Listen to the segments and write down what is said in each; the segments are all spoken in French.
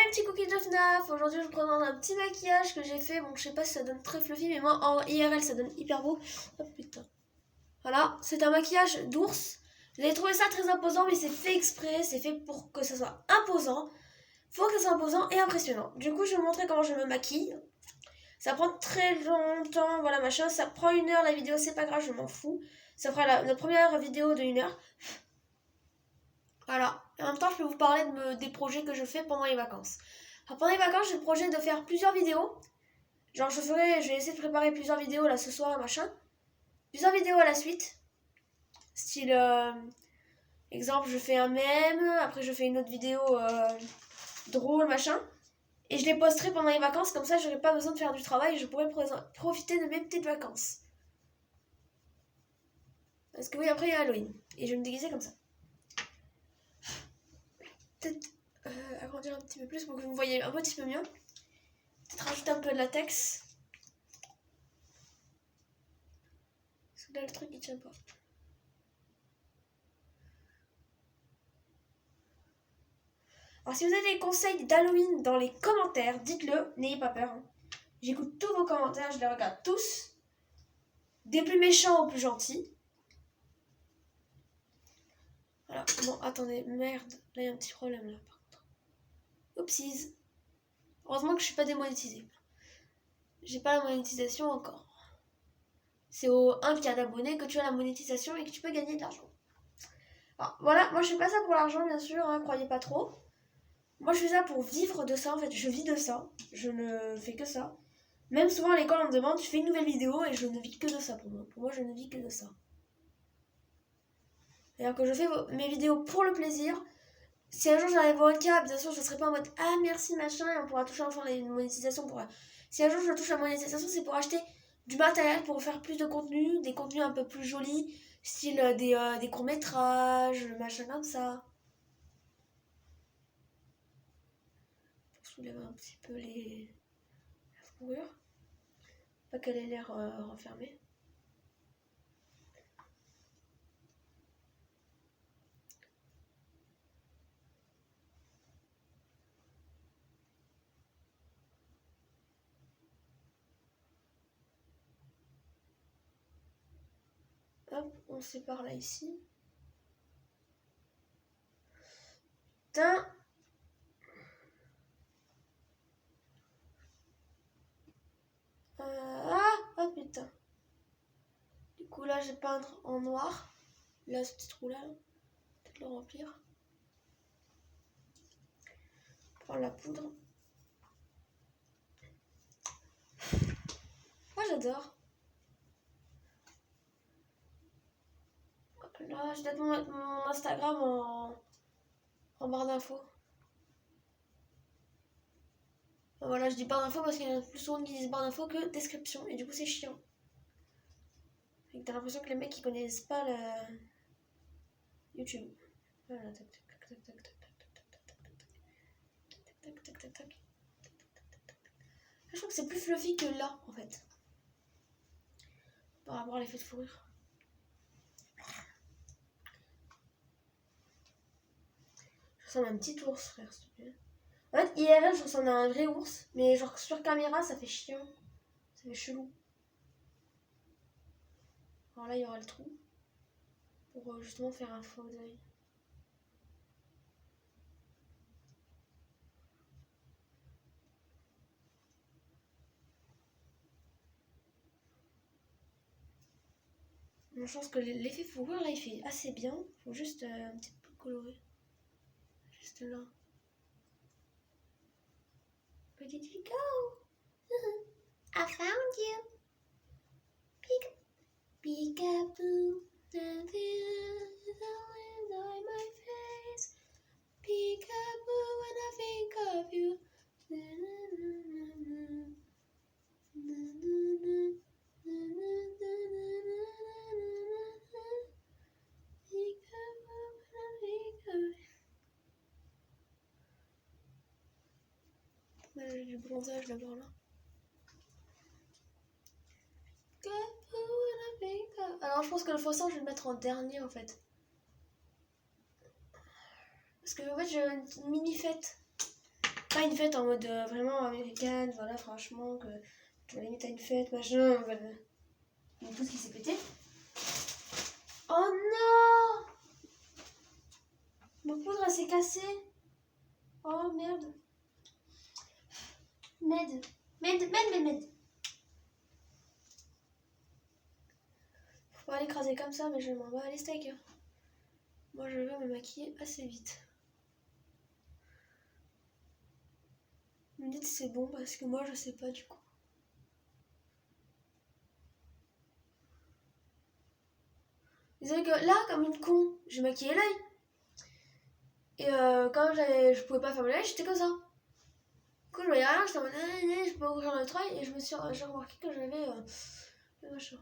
les petits cookies de FNAF. Aujourd'hui je vous présente un petit maquillage que j'ai fait. Bon, je sais pas si ça donne très fluffy, mais moi en IRL ça donne hyper beau. Oh putain. Voilà, c'est un maquillage d'ours. J'ai trouvé ça très imposant, mais c'est fait exprès. C'est fait pour que ça soit imposant. Faut que ça soit imposant et impressionnant. Du coup, je vais vous montrer comment je me maquille. Ça prend très longtemps, voilà machin. Ça prend 1 heure la vidéo, c'est pas grave, je m'en fous. Ça fera la première vidéo de 1 heure. Voilà. Et en même temps, je peux vous parler des projets que je fais pendant les vacances. Alors, pendant les vacances, j'ai le projet de faire plusieurs vidéos. Genre, je vais essayer de préparer plusieurs vidéos là ce soir et machin. Plusieurs vidéos à la suite. Style, exemple, je fais un mème, après je fais une autre vidéo drôle, machin. Et je les posterai pendant les vacances, comme ça j'aurai pas besoin de faire du travail et je pourrai profiter de mes petites vacances. Parce que oui, après il y a Halloween. Et je vais me déguiser comme ça. Peut-être agrandir un petit peu plus pour que vous me voyez un petit peu mieux. Peut-être rajouter un peu de latex. Parce que là le truc il tient pas. Alors si vous avez des conseils d'Halloween dans les commentaires, dites-le, n'ayez pas peur. Hein. J'écoute tous vos commentaires, je les regarde tous. Des plus méchants aux plus gentils. Voilà, bon attendez, merde, là il y a un petit problème là par contre. Oupsies. Heureusement que je suis pas démonétisée. J'ai pas la monétisation encore. C'est au 1K d'abonnés que tu as la monétisation et que tu peux gagner de l'argent. Alors, voilà, moi je fais pas ça pour l'argent bien sûr, hein, croyez pas trop. Moi je fais ça pour vivre de ça en fait, je vis de ça. Je ne fais que ça. Même souvent à l'école on me demande tu fais une nouvelle vidéo et je ne vis que de ça pour moi. Pour moi je ne vis que de ça. C'est-à-dire que je fais mes vidéos pour le plaisir. Si un jour j'arrive au 1K, bien sûr je serai pas en mode ah merci machin et on pourra toucher enfin les monétisations pour... Si un jour je touche la monétisation c'est pour acheter du matériel pour faire plus de contenu, des contenus un peu plus jolis, style des courts-métrages, machin comme ça. Pour soulever un petit peu la fourrure. Pas qu'elle ait l'air renfermée. Hop, on sépare là ici. Putain. Oh putain. Du coup là je vais peindre en noir. Là ce petit trou là, peut-être le remplir. Prendre la poudre. Moi j'adore. Là, je vais peut-être mettre mon Instagram en barre d'infos. Voilà, je dis barre d'infos parce qu'il y en a plus souvent qui disent barre d'infos que description. Et du coup, c'est chiant. Et t'as l'impression que les mecs ils connaissent pas le YouTube. Voilà, tac tac tac tac tac tac tac tac tac tac. Je trouve que c'est plus fluffy que là en fait. Par rapport à l'effet de fourrure. Je ressemble à un petit ours, frère, s'il te plaît. En fait, IRL, je ressemble à un vrai ours, mais genre sur caméra, ça fait chiant. Ça fait chelou. Alors là, il y aura le trou. Pour justement faire un faux d'œil. Je pense que l'effet fourrure, là, il fait assez bien. Faut juste un petit peu colorer. Juste là. Where did you go? I found you. Peekaboo. Nothing on my face. Peekaboo when I think of you. J'ai du bronzage d'abord là. Alors je pense que le faux sang je vais le mettre en dernier en fait. Parce que en fait j'ai une mini fête. Pas une fête en mode vraiment américaine, voilà, franchement, que tu vas limite à une fête, machin, voilà. Il y a tout ce qui s'est pété. Oh non! Ma poudre, elle s'est cassée. Oh merde. M'aide. M'aide. Faut pas l'écraser comme ça, mais je m'en bats les steaks. Moi, je veux me maquiller assez vite. Vous me dites si c'est bon, parce que moi, je sais pas du coup. Désolé que là, comme une con, j'ai maquillé l'œil. Et quand je pouvais pas fermer l'œil, j'étais comme ça. Du coup, je voyais rien, j'étais en mode, je peux pas ouvrir le œil. Et j'ai remarqué que j'avais le machin.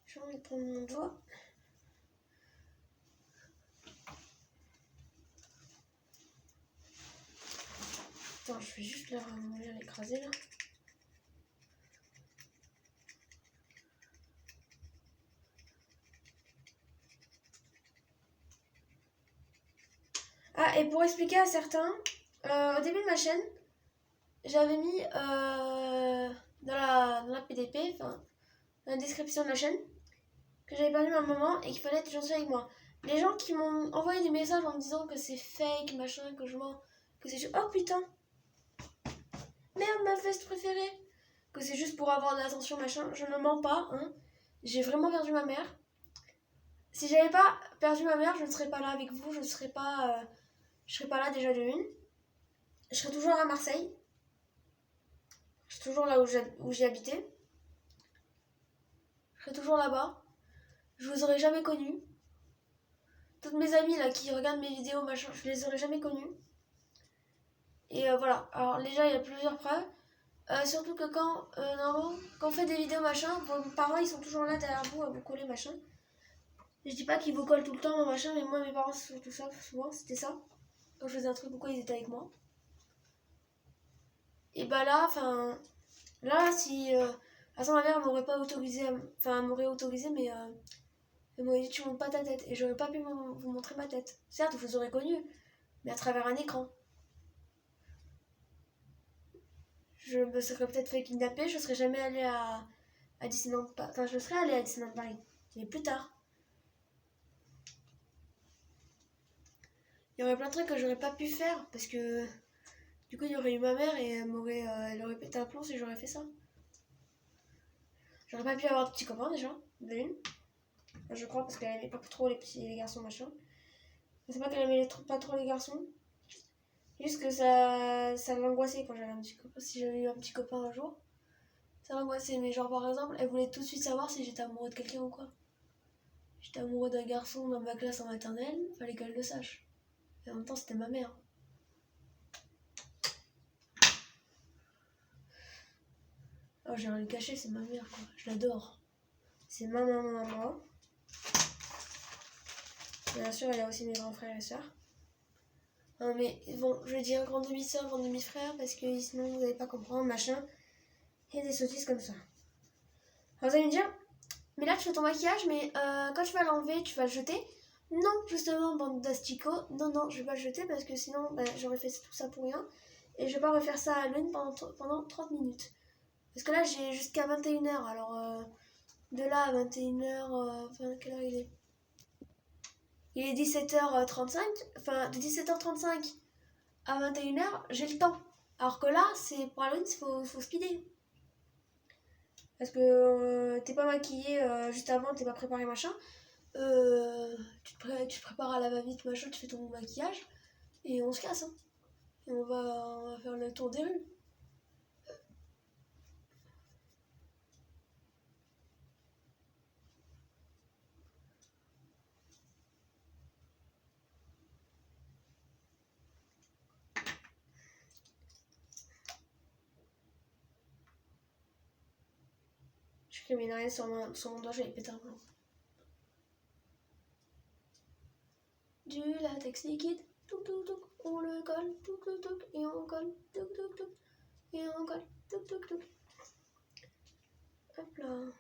J'ai envie de prendre mon doigt. Attends, je vais juste l'écraser là. Ah, et pour expliquer à certains, au début de ma chaîne, j'avais mis dans la PDP, enfin, dans la description de la chaîne, que j'avais perdu ma maman et qu'il fallait être gentil avec moi. Les gens qui m'ont envoyé des messages en me disant que c'est fake, machin, que je mens, que c'est juste. Oh putain! Merde, ma veste préférée! Que c'est juste pour avoir de l'attention, machin. Je ne mens pas, hein. J'ai vraiment perdu ma mère. Si j'avais pas perdu ma mère, je ne serais pas là avec vous, je serais pas là déjà de une. Je serais toujours à Marseille. Je serais toujours là où j'ai habité. Je serais toujours là-bas. Je vous aurais jamais connu. Toutes mes amies là qui regardent mes vidéos, machin, je les aurais jamais connues. Et voilà. Alors déjà, il y a plusieurs preuves. Surtout que quand on fait des vidéos, machin, vos parents ils sont toujours là derrière vous à vous coller, machin. Je dis pas qu'ils vous collent tout le temps, machin, mais moi, mes parents, c'est surtout ça, souvent, c'était ça. Quand je faisais un truc, pourquoi ils étaient avec moi. Et bah là, enfin, là, si. Attends, ma mère m'aurait pas autorisé, enfin, elle m'aurait autorisé, mais elle m'aurait dit, tu montes pas ta tête. Et j'aurais pas pu vous montrer ma tête. Certes, vous aurez connu, mais à travers un écran. Je me serais peut-être fait kidnapper, je serais jamais allée à Disneyland. Enfin, je serais allée à Disneyland Paris, mais plus tard. Il y aurait plein de trucs que j'aurais pas pu faire parce que du coup il y aurait eu ma mère et elle aurait pété un plomb si j'aurais fait ça. J'aurais pas pu avoir de petits copains déjà, de une. Je crois parce qu'elle aimait pas trop les garçons machin. C'est pas qu'elle aimait pas trop les garçons. Juste que ça l'angoissait quand j'avais un petit copain. Si j'avais eu un petit copain un jour, ça l'angoissait. Mais genre par exemple, elle voulait tout de suite savoir si j'étais amoureux de quelqu'un ou quoi. J'étais amoureux d'un garçon dans ma classe en maternelle, fallait qu'elle le sache. Et en même temps c'était ma mère. Oh, j'ai rien le cacher, c'est ma mère quoi. Je l'adore. C'est ma maman à moi. Bien sûr, il y a aussi mes grands frères et sœurs. Non, mais bon, je dis un grand demi-sœur, grand demi-frère, parce que sinon vous n'allez pas comprendre, machin. Et des sottises comme ça. Alors vous allez me dire, mais là tu fais ton maquillage, mais quand tu vas l'enlever, tu vas le jeter? Non, justement, bande d'asticots. Non, je vais pas le jeter parce que sinon j'aurais fait tout ça pour rien. Et je vais pas refaire ça à l'une pendant 30 minutes. Parce que là j'ai jusqu'à 21h, alors de là à 21h, enfin quelle heure il est? Il est 17h35, enfin de 17h35 à 21h, j'ai le temps. Alors que là, c'est pour Halloween, il faut speeder. Parce que t'es pas maquillé juste avant, t'es pas préparé machin. Tu te prépares à la va-vite machin, tu fais ton maquillage et on se casse. Hein. Et on va faire le tour des rues. Je criminalise sur mon doigt, j'avais pété un plomb. Du latex liquide, on le colle, et on colle, et on colle, Hop là.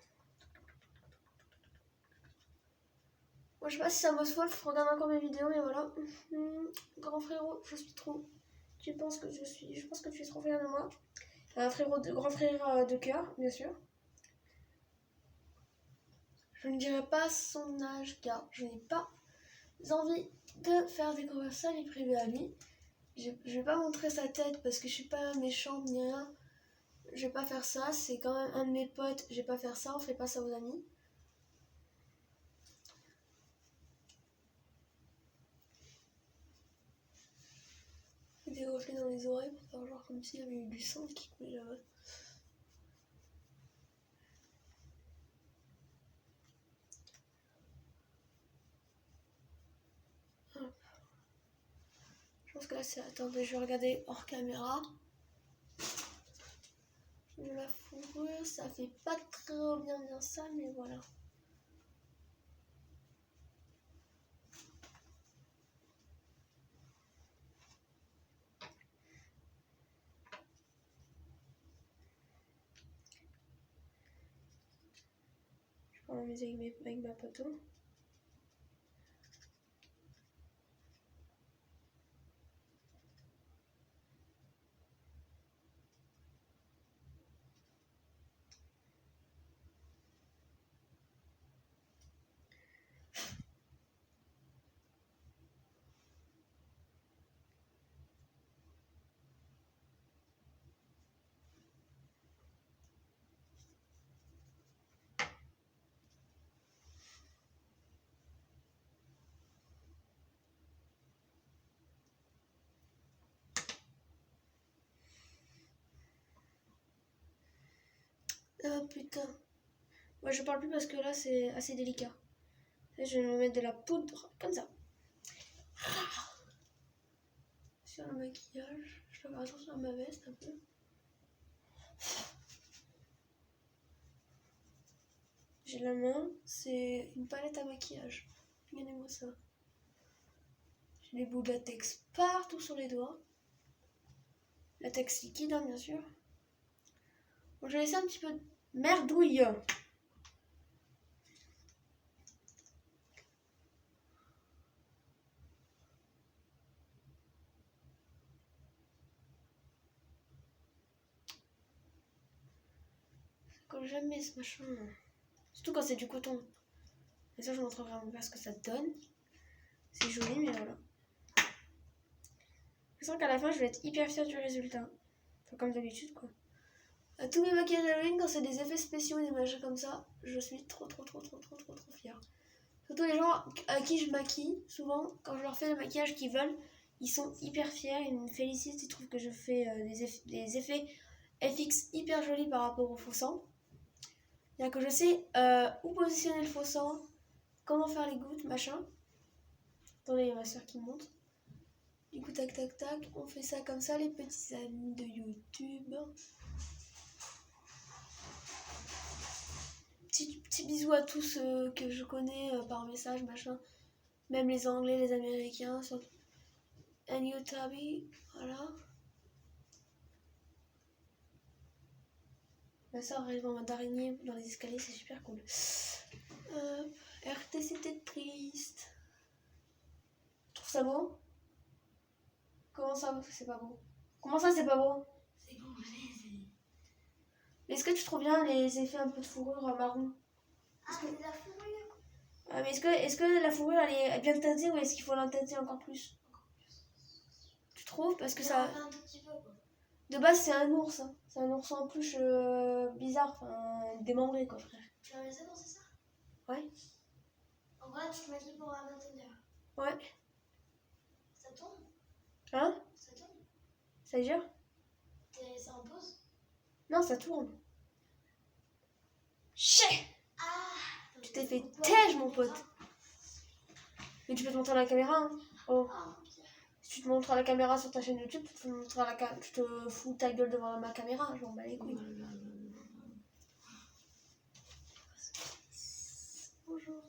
Moi, je sais pas si ça me Wolf regarde encore mes vidéos, mais voilà. Grand frérot, je suis trop. Je pense que tu es trop fier de moi. Un grand frère de cœur, bien sûr. Je ne dirai pas son âge car je n'ai pas envie de faire découvrir sa vie privée à lui. Je vais pas montrer sa tête parce que je suis pas méchante ni rien. Je vais pas faire ça, c'est quand même un de mes potes. Je vais pas faire ça, on fait pas ça aux amis. Des reflets dans les oreilles pour faire genre comme s'il y avait eu du sang qui coulait là-bas. Je pense que là c'est... Attendez, je vais regarder hors caméra. La fourrure, ça fait pas très bien ça, mais voilà. Je vais m'amuser avec ma poteau. Ah putain. Moi je parle plus parce que là c'est assez délicat. Je vais me mettre de la poudre comme ça. Sur le maquillage. Je dois faire attention à ma veste un peu. J'ai la main, c'est une palette à maquillage. Regardez-moi ça. J'ai des bouts de latex partout sur les doigts. Latex liquide, hein, bien sûr. Bon, je vais laisser un petit peu de merdouille. Ça colle jamais ce machin. Surtout quand c'est du coton. Et ça, je vous montrerai vraiment pas ce que ça donne. C'est joli, mais voilà. Je sens qu'à la fin, je vais être hyper fière du résultat. Enfin, comme d'habitude, quoi. À tous mes maquillages Halloween, quand c'est des effets spéciaux, des machins comme ça, je suis trop fière. Surtout les gens à qui je maquille, souvent, quand je leur fais le maquillage qu'ils veulent, ils sont hyper fiers, ils me félicitent, ils trouvent que je fais des effets FX hyper jolis par rapport au faux sang. C'est-à-dire que je sais où positionner le faux sang, comment faire les gouttes, machin. Attendez, il y a ma soeur qui monte. Du coup, tac, on fait ça comme ça, les petits amis de YouTube. Petit bisous à tous ceux que je connais par message, machin. Même les Anglais, les Américains. And you, Tabby, voilà. Ma soeur arrive en mode araignée dans les escaliers, c'est super cool. RT, c'était triste. Tu trouves ça beau? Comment ça, c'est pas beau? Comment ça, c'est pas beau? C'est bon, allez. Mais est-ce que tu trouves bien les effets un peu de fourrure marron? Ah, c'est de la fourrure. Ah, mais est-ce que la fourrure elle est bien teintée ou est-ce qu'il faut la teinter encore plus? Tu trouves? Parce que ça. Un tout petit peu, quoi. De base, c'est un ours. Hein. C'est un ours en peluche bizarre, enfin démembré, quoi, frère. Tu as laissé dans c'est ça? Ouais. En vrai, tu te maquilles pour la maintenir. Ouais. Ça tourne? Hein? Ça tourne? Ça dure? T'es laissé en pause? Non, ça tourne. Chais! Ah! Tu t'es fait tège, mon pote. Mais tu peux te montrer à la caméra, hein. Oh. Si tu te montres à la caméra sur ta chaîne YouTube, tu te fous ta gueule devant ma caméra, je m'en bats les couilles. Bonjour.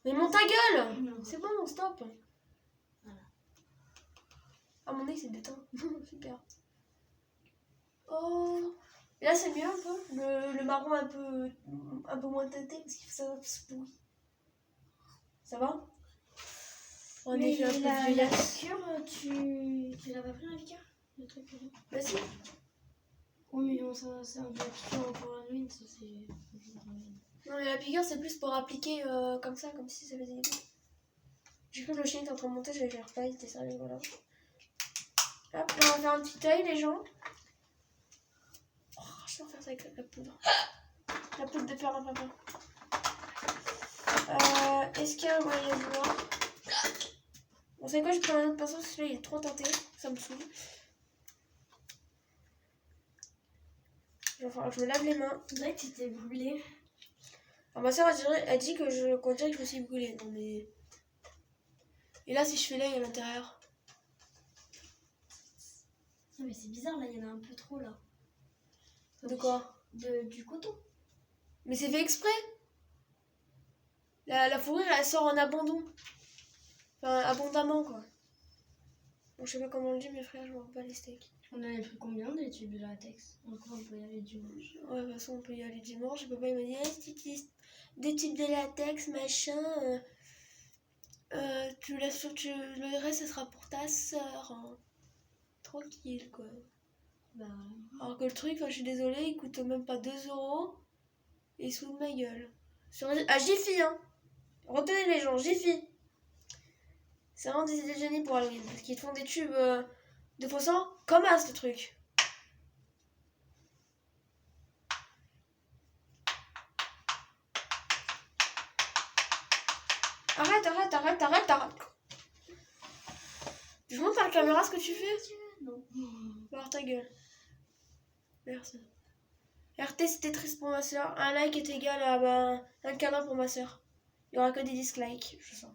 Mais monte ta gueule! C'est bon, stop. Voilà. Ah, mon nez, c'est détend. Super. Oh. Et là, c'est mieux un peu. Le marron un peu moins teinté parce que ça se pourrit. Ça va? On Mais est un peu la vieillasse. piqûre, tu l'as pas pris la piqûre? Le truc là. Vas-y. Oh mais non, ça c'est un peu la piqûre pour Halloween, ça c'est... Non, mais la piqûre, c'est plus pour appliquer comme ça, comme si ça faisait des bulles. J'ai cru que le chien était en train de monter, j'allais faire pas, il était sérieux, voilà. Hop, on va faire un petit œil, les gens. Oh, je vais faire ça avec la poudre. La poudre de perlimpinpin. Est-ce qu'il y a un moyen de voir? Bon, c'est quoi, je prends un autre pinceau, celui-là il est trop tenté, ça me saoule. Il va falloir que je me lave les mains. On dirait que tu t'es brûlé. Alors, ma soeur a dit que qu'on dirait que je me suis brûlée. Non mais. Et là, si je fais l'œil à l'intérieur. Non mais c'est bizarre, là il y en a un peu trop là. De quoi? Du coton. Mais c'est fait exprès. La fourrure, elle sort en abandon. Enfin, abondamment, quoi. Bon, je sais pas comment on le dit, mes frères, je m'en pas les steaks. On avait pris combien des tubes de latex? Encore on peut y aller dimanche. Ouais, de toute façon, on peut y aller dimanche. Et papa, il m'a dit, si des types de latex, machin. Tu laisses le reste, ça sera pour ta soeur. Hein. Tranquille, quoi. Bah, Alors que le truc, je suis désolée, il coûte même pas 2 € et il se fout de ma gueule. À Jiffy, hein. Retenez les gens, Jiffy. C'est vraiment des idées de génie pour Halloween. Parce qu'ils te font des tubes de faux sang comme as, le truc. Arrête. Je montre à la caméra ce que tu fais. non. Alors ta gueule. Merci. RT, si t'es triste pour ma soeur, un like est égal à un câlin pour ma soeur. Il y aura que des dislikes, je sens.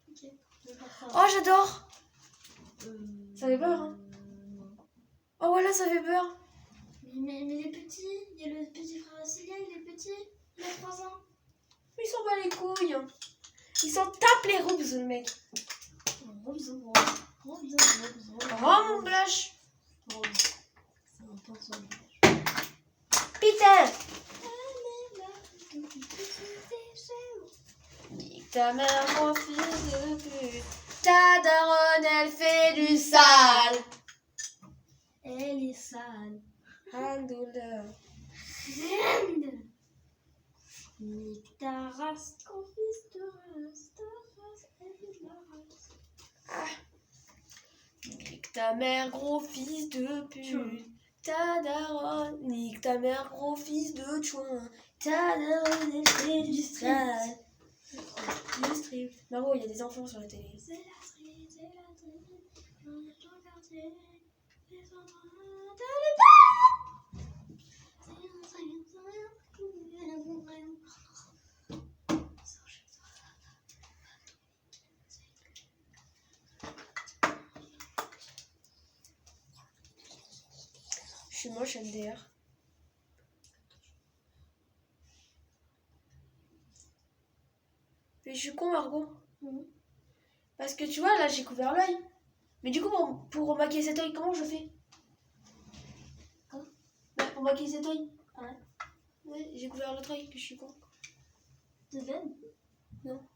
Ok. Oh, j'adore. Euh, Ça fait peur, hein. Non. Oh, voilà, ça fait peur. Mais les petits, il y a le petit frère Célia, il est petit, il a 3 ans. Il s'en bat les couilles. Il s'en tape les roubs, le mec. Robes. Oh, mon blush. C'est un pinceau. Putain. Nique ta mère, mon fils de pute. Ta daronne, elle fait du sale. Elle est sale. Handoula. Nique ta race, ton fils de race, ta race, elle est de la race. Ah. Nique ta mère, gros fils de pute. Ta daronne, nique ta mère, gros fils de chouin. Ta daronne, elle fait du sale. Le strip. Maro, il y a des enfants sur la télé. C'est la street, on est dans le quartier, les enfants de Je suis moche, MDR. Mais je suis con, Margot. Parce que tu vois, là, j'ai couvert l'œil. Mais du coup, pour maquiller cet œil, comment je fais? Bah, pour maquiller cet œil. Ouais. Ouais, j'ai couvert l'autre œil, que je suis con. De veine? Non.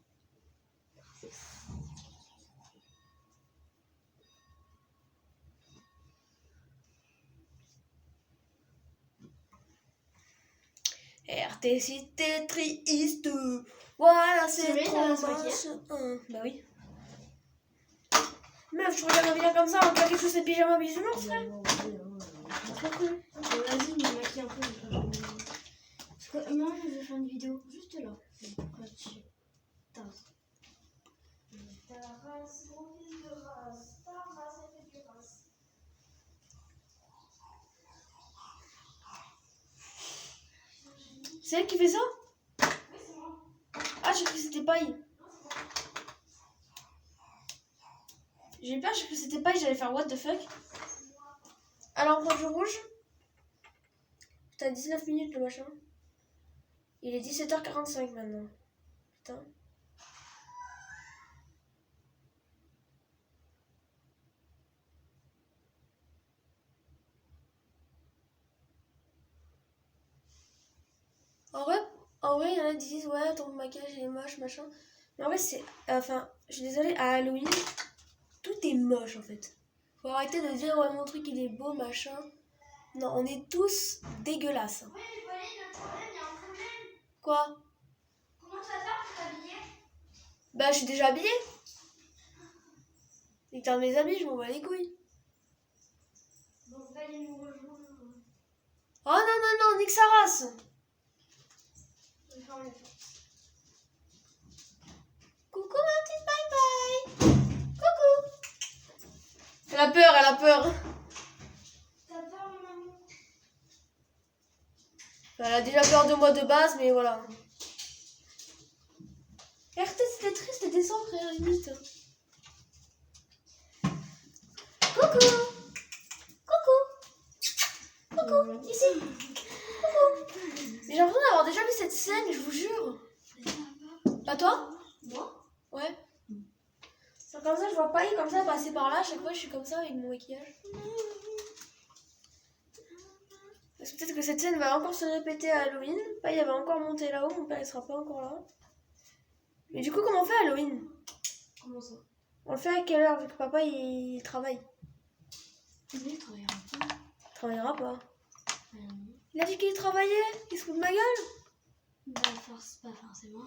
RT, si t'es triste, voilà, c'est vrai, trop t'as la machin. Bah oui. Meuf, je regarde un vidéo comme ça, on claque sous ses pyjamas bisounours, frère. C'est trop cool. Vas-y, me maquille un peu. Parce que moi, je vais faire une vidéo juste là. Ta race, gros fils de race. Ta race, elle fait du race. C'est elle qui fait ça? Oui, c'est moi. Ah, j'ai cru que c'était paille. J'ai peur, j'ai cru que c'était paille, j'allais faire what the fuck. Alors, prends du rouge. T'as 19 minutes le machin. Il est 17h45 maintenant. Putain. En en vrai, il y en a qui disent ouais, ton maquillage il est moche, machin. Mais en vrai, c'est. Enfin, je suis désolée, à Halloween, tout est moche en fait. Faut arrêter de dire ouais, mon truc il est beau, machin. Non, on est tous dégueulasses. Oui, mais Pauline, le problème, il y a un problème. Quoi? Comment tu vas faire pour t'habiller? Bah, je suis déjà habillée. Et que t'as mes habits, je m'en bats les couilles. Bon, va aller nous rejoindre. Oh non, non, non, nique sa race. Je vais faire les portes. Coucou ma petite bye bye. Coucou. Elle a peur, elle a peur. T'as peur, mon amour? Elle a déjà peur de moi de base, mais voilà. RT, c'était triste de descendre, frère, limite. Coucou. Coucou. Coucou, ici. Coucou. Mais j'ai l'impression d'avoir déjà vu cette scène, je vous jure. Pas toi? Moi? Ouais. C'est comme ça, je vois pas comme ça passer par là. À chaque fois, je suis comme ça avec mon maquillage. Parce que peut-être que cette scène va encore se répéter à Halloween. Paille, elle va encore monter là-haut. Mon père, il sera pas encore là. Mais du coup, comment on fait Halloween? Comment ça? On le fait à quelle heure vu que papa il travaille? Oui, il travaillera pas. Il travaillera pas. Il a dit qu'il travaillait. Il se fout de ma gueule. Bah, force, pas forcément.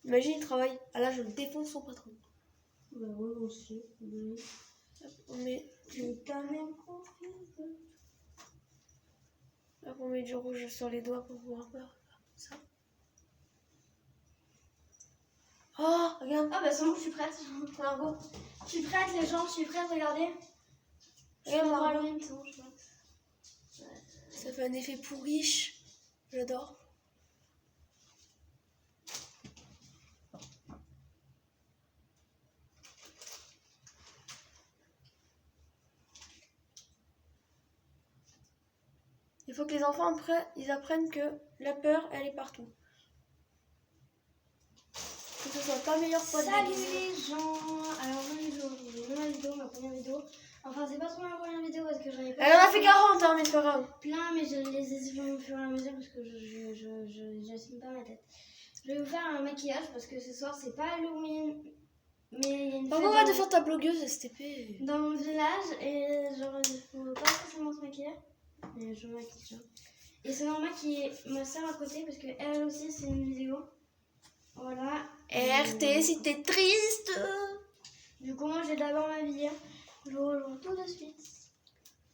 Imagine, il travaille. Ah là, je défonce son patron. Bah, ouais, moi aussi. Oui. On met Ta même profite. Là, on met du rouge sur les doigts pour pouvoir faire ça. Oh, regarde. Ah, bah, c'est bon, je suis prête. Margot. Je suis prête, les gens, je suis prête, regardez. Regarde, Pour Margot. Halloween, c'est bon, je suis prête. Ça fait un effet pourriche. J'adore. Il faut que les enfants après, ils apprennent que la peur, elle est partout. Que ce soit pas meilleur pote Salut déguisé. les gens. Alors, ma première vidéo. Enfin, c'est pas trop ma première vidéo parce que j'en ai pas. Elle en a fait 40, hein, mais c'est pas grave. Plein, mais je les ai supprimés au fur et à mesure parce que j'assume pas ma tête. Je vais vous faire un maquillage parce que ce soir c'est pas Halloween, mais il y a une Par fête contre, arrête de faire ta blogueuse, STP. dans mon village et genre il faut pas forcément se maquiller, mais je me maquille déjà. Et c'est normal qu'il y ait ma soeur à côté parce que elle aussi c'est une vidéo. Voilà. RT, si t'es triste. Du coup moi je vais d'abord m'habiller. Je vous rejoins tout de suite.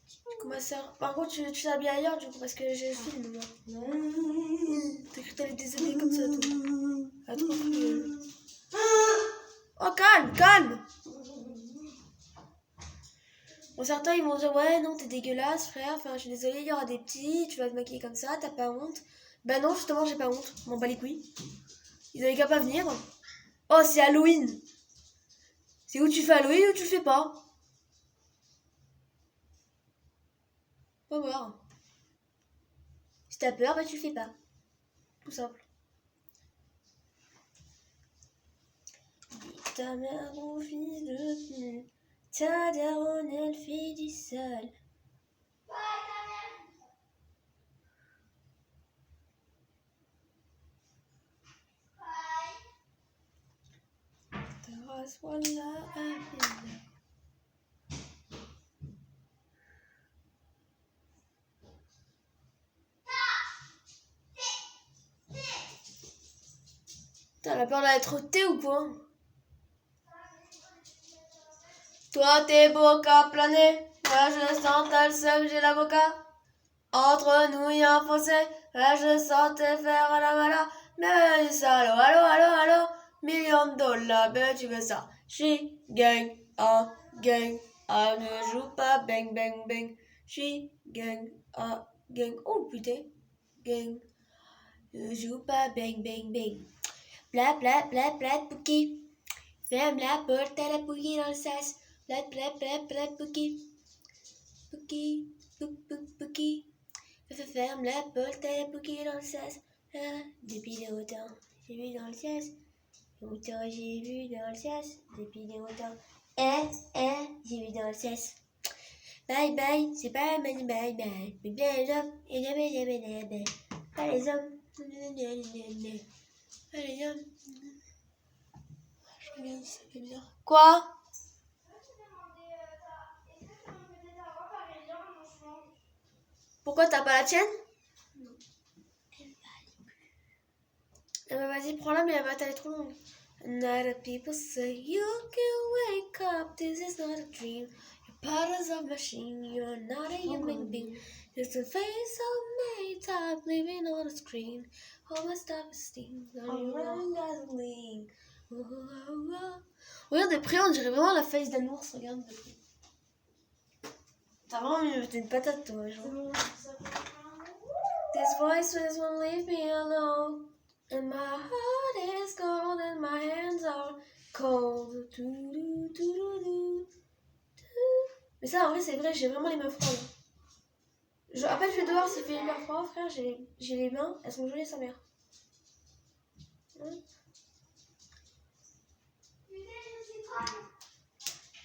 Du coup, ma soeur. Par contre, tu t'habilles ailleurs, du coup, parce que j'ai le film, moi. T'as cru que t'allais te déshabiller comme ça, toi. Ah, trop cool. Oh, calme, calme. Bon, certains, ils vont dire, ouais, non, t'es dégueulasse, frère. Enfin, je suis désolée, il y aura des petits, tu vas te maquiller comme ça, t'as pas honte. Bah non, justement, j'ai pas honte. Je m'en bats les couilles. Ils avaient qu'à pas venir. Oh, c'est Halloween. C'est où tu fais Halloween ou tu le fais pas. Faut voir. Si t'as peur, bah tu le fais pas. Tout simple. Ta mère envie de plus. Ta daronne, elle fait du sale. Ta race, voilà, appelle. T'as la peur d'être thé ou quoi? Toi t'es beau qu'à planer, moi je sens t'as le seum, j'ai l'avocat. Entre nous y a un fossé, là je sentais faire la mala. Mais ça, allo, allo, allo, allo, million de dollars, ben tu veux ça. She gang, ne joue pas, bang, bang, bang. She gang, oh putain, gang, ne joue pas, bang, bang, bang. Plat, plat, plat, plat, pouki. Ferme la porte à la pouki dans le sas. Plat, plat, plat, plat, pouki. Pouki, pouk, pouk, pouki. Ferme la porte à la pouki dans le sas. Ah, depuis longtemps, j'ai vu dans le sas. Longtemps, j'ai vu dans le sas. Depuis longtemps, j'ai vu dans le sas. Bye bye, c'est pas bye bye bye. Mais bien les hommes, et jamais. Pas les hommes. Pas les hommes. Je regarde si ça fait bien. Quoi? Pourquoi t'as pas la tienne? Non. Bah vas-y, prends-la, mais elle va t'aller trop longue. Another people say you can wake up, this is not a dream. You're part of a machine, you're not a human being. Just a face of made type living on a screen. All my stuff is steam. Regarde de près, on dirait vraiment la face d'un ours, regarde de près. T'as vraiment mis une patate toi, genre. This voice won't leave me alone. And my heart is cold and my hands are cold. Mais ça, en vrai, c'est vrai, j'ai vraiment les mains froides. Après, je vais dehors s'il fait hyper froid, frère. J'ai les mains, elles sont gelées, sa mère.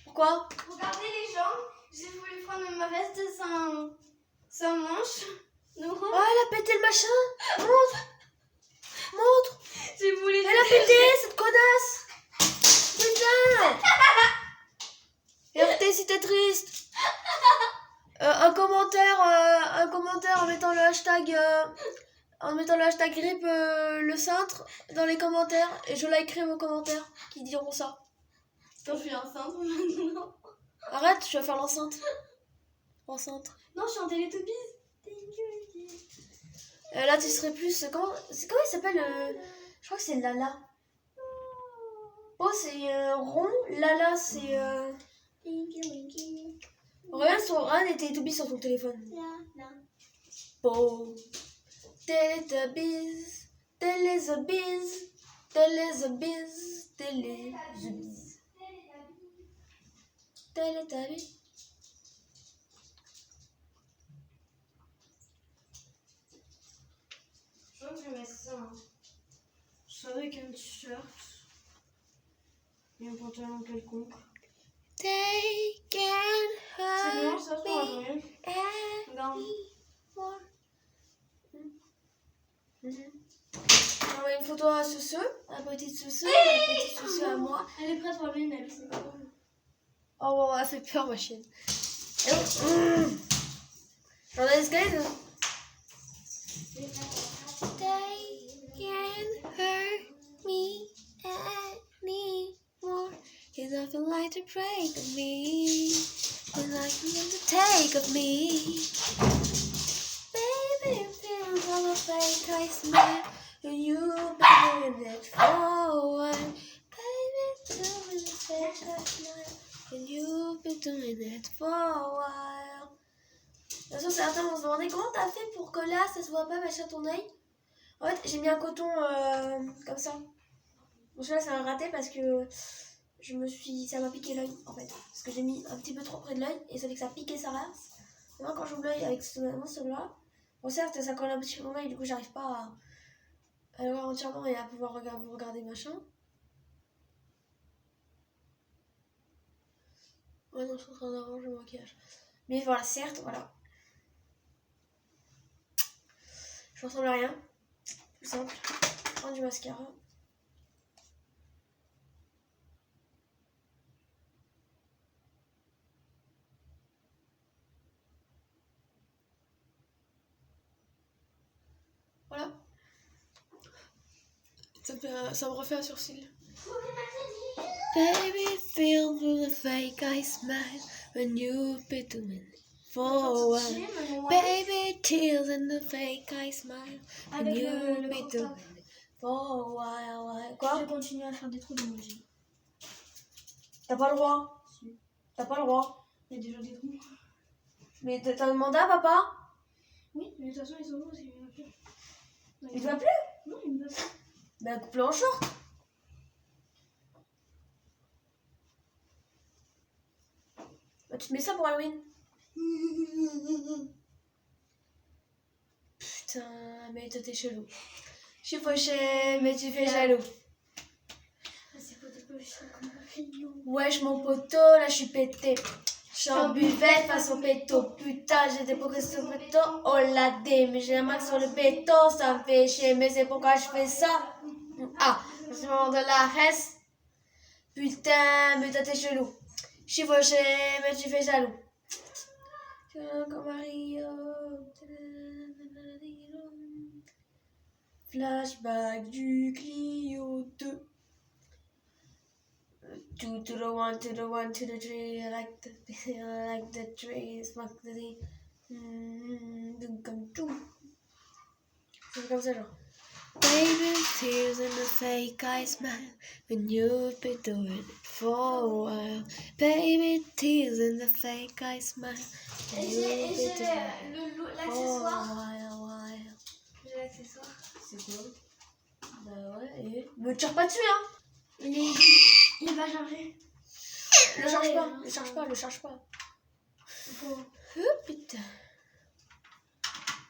Pourquoi? Regardez les jambes, j'ai voulu prendre ma veste sans manche. Non. Oh, elle a pété le machin. Montre. J'ai voulu. Elle a pété, cette connasse. Putain. Regardez si t'es triste. Un commentaire en mettant le hashtag grippe le cintre dans les commentaires et je likerai vos commentaires qui diront ça. Quand je suis enceinte maintenant. Arrête, je vais faire l'enceinte. Non, je suis en Télétopies. Là tu serais plus comment il s'appelle je crois que c'est Lala. Oh c'est rond, Lala c'est regarde sur un et Teletubbies sur ton téléphone. Oh. Teletubbies. Je crois que je vais mettre ça. Je serai avec un t-shirt et un pantalon quelconque. They can C'est bon, hurt ça se me Regarde. anymore. On va une photo à Soussou, à petite Soussou, à moi. Elle est prête pour lui, mais elle sait pas. Oh, bon, elle fait peur, ma chienne. J'en ai escalade. They can hurt me anymore. There's nothing like to break of me. There's nothing to take of me. Baby, it feels all the fake I smile. And you've been doing it for a while. Baby, doing the fake I smile. And you've been doing it for a while. Bien sûr, certains vont se demander comment t'as fait pour que là ça se voit pas machin ton œil. En fait, j'ai mis un coton comme ça. Bon, celui-là, c'est un raté parce que ça m'a piqué l'œil en fait. Parce que j'ai mis un petit peu trop près de l'œil et ça fait que ça a piqué sa race. Et moi, quand j'ouvre l'œil avec celui-là, bon, certes, ça colle un petit peu mon œil, du coup, j'arrive pas à le voir entièrement et à pouvoir vous regarder machin. Ouais, non, je suis en train d'arranger le maquillage. Mais voilà, certes, voilà. Je ressemble à rien. Tout simple. Prends du mascara. Voilà. Ça me refait un sourcil. Baby, feel through the fake I smile when you've been doing it for a while. Baby, tears in the fake I smile when Avec you've le been crop doing top. it for a while. Je Quoi? vais continuer à faire des trous d'emoji. T'as pas le droit. Si. T'as pas le droit. Il y a déjà des trous. Mais t'as demandé à papa? Oui, mais de toute façon, ils sont beaux parce qu'il y en a plus. Il te va plus? Non, il me va plus. Ben coupe-le en short. Bah, tu te mets ça pour Halloween. Putain, mais toi t'es chelou. Je suis fauché, mais tu fais jaloux. C'est pas de poche, comme un crayon. Wesh mon poteau, là je suis pété. J'en buvais façon péto. Putain, j'étais pour que ce péto. Oh la dé, mais j'ai la main sur le béton. Ça me fait chier, mais c'est pourquoi je fais ça. Ah, c'est le moment de la reste. Putain, mais toi t'es chelou. Je suis fauché, mais tu fais jaloux. Comme Mario. Flashback du Clio 2. Two to the one, to the one, to the three. I like the tree. Smoke the tea. Comme tout. C'est comme ça, genre. Baby, tears in the fake I smile when you've been doing it for a while. Baby, tears in the fake I smile when you've been doing it for a while. J'ai l'accessoire. C'est quoi? Bah ouais, et... Me tire pas dessus, hein! Il va charger. Le charge pas, le charge pas, le charge pas. Bon. Oh putain.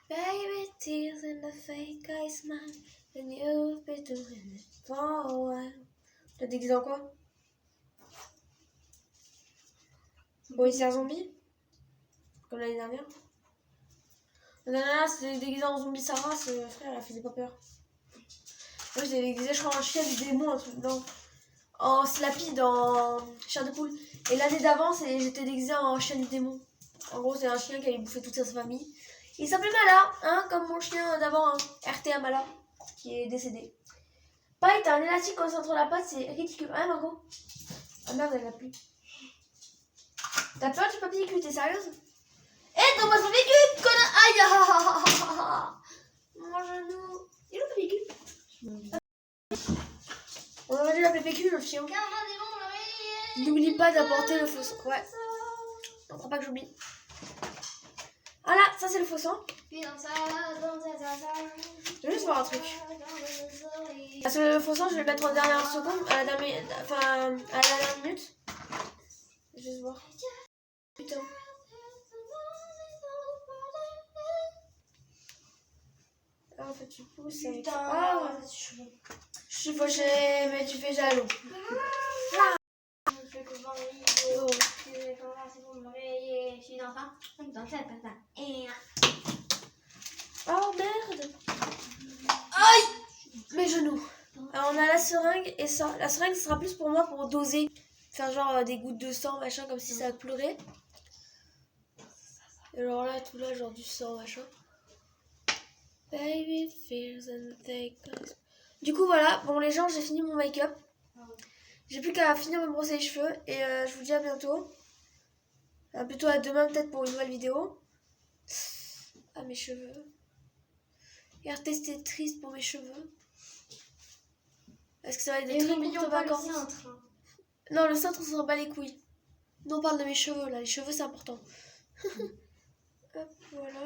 Baby, tears in the fake I smile when you've been doing it for a while. T'as déguisé en quoi? Policier zombie? Comme l'année dernière? L'année dernière, c'était déguisé en zombie Sarah, frère, elle faisait pas peur. Moi, j'étais déguisé, je crois, en chien du démon, un truc, non. En Slappy dans Chair de poule. Et l'année d'avant, j'étais déguisée en chien du démon. En gros, c'est un chien qui allait bouffer toute sa famille. Il s'appelait Mala, hein, comme mon chien d'avant, hein, RTA Mala, qui est décédé. Pareil, t'as un élastique au centre de la patte, c'est ridicule. Hein, Margot? Ah merde, elle l'a plus. T'as peur du papier cul, t'es sérieuse? Eh, donne-moi ce papier cul, connard! Aïe, ah, ah, ah, ah. Mon genou. Il est où le papier cul? On aurait dû l'appeler PQ, le chien. N'oublie pas d'apporter le faux sang. Ouais. Non, faut pas que j'oublie. Voilà, ça c'est le faux sang. Je vais juste voir un truc. Parce que le faux sang, je vais le mettre en dernière seconde, à la dernière minute. Je vais juste voir. Putain. Ah, en fait, tu pousses avec... Ah, je suis fauchée, mais tu fais jaloux. Oh. Je suis dans ça. Oh merde. Aïe. Mes genoux. Alors on a la seringue et ça. La seringue, ce sera plus pour moi pour doser. Faire genre des gouttes de sang, machin, comme si ça pleurait. Et alors là, tout là, genre du sang, machin. Baby feels and fake. Du coup, voilà. Bon, les gens, j'ai fini mon make-up. J'ai plus qu'à finir de me brosser les cheveux. Et je vous dis à bientôt. Plutôt à demain, peut-être, pour une nouvelle vidéo. Ah, mes cheveux. Regardez, c'était triste pour mes cheveux. Est-ce que ça va être des très courtes vacances? Non, le cintre, on s'en bat les couilles. Non, on parle de mes cheveux, là. Les cheveux, c'est important. Hop, voilà.